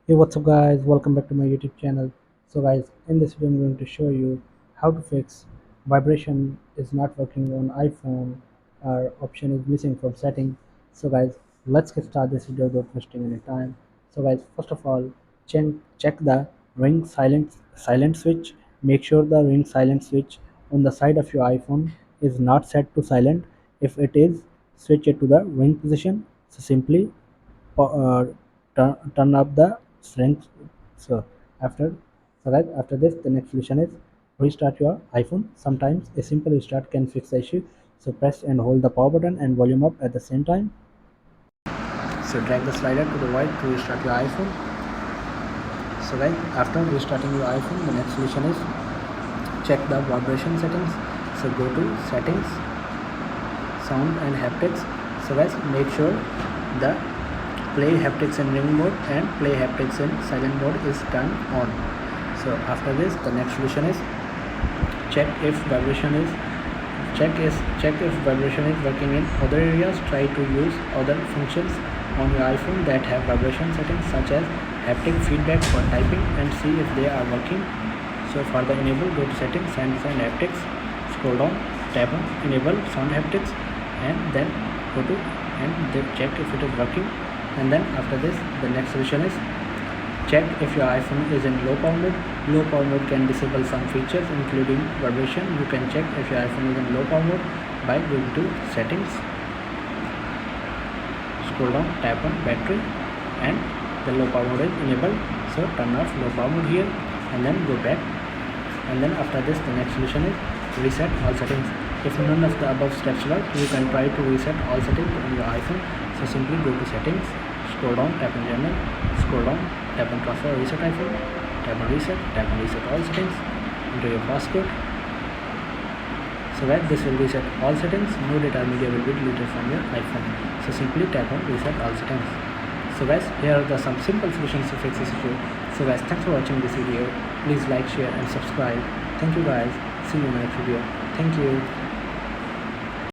Hey, what's up guys, welcome back to my YouTube channel. So guys, in this video I'm going to show you how to fix vibration is not working on iPhone or option is missing from setting. So guys, let's get started this video without wasting any time. So guys, first of all, check the ring silent switch. Make sure the ring silent switch on the side of your iPhone is not set to silent. If it is, switch it to the ring position. So simply uh, turn up the strength. So after after this, the next solution is restart your iPhone. Sometimes a simple restart can fix the issue. So press and hold the power button and volume up at the same time. So drag the slider to the right to restart your iPhone. So guys, after restarting your iPhone, the next solution is check the vibration settings. So go to settings, sound and haptics. So guys, make sure the play haptics in ring mode and play haptics in silent mode is turned on. So after this, the next solution is check if vibration is check if vibration is working in other areas. Try to use other functions on your iPhone that have vibration settings such as haptic feedback for typing and see if they are working. So for the enable, go to settings, sounds and haptics, scroll down, tap on enable sound haptics, and then go to and check if it is working. And then after this, the next solution is check if your iPhone is in low power mode. Low power mode can disable some features including vibration. You can check if your iPhone is in low power mode by going to settings, scroll down, tap on battery, and the low power mode is enabled. So turn off low power mode here and then go back. And then after this, the next solution is reset all settings. If none of the above steps work, you can try to reset all settings on your iPhone. So simply go to settings, scroll down, tap on general, scroll down, tap on transfer reset iPhone, tap on reset all settings, enter your passcode. So that this will reset all settings. No data or media will be deleted from your iPhone. So simply tap on reset all settings. So guys, here are some simple solutions to fix this issue. So guys, thanks for watching this video. Please like, share and subscribe. Thank you guys. See you in the next video. Thank you.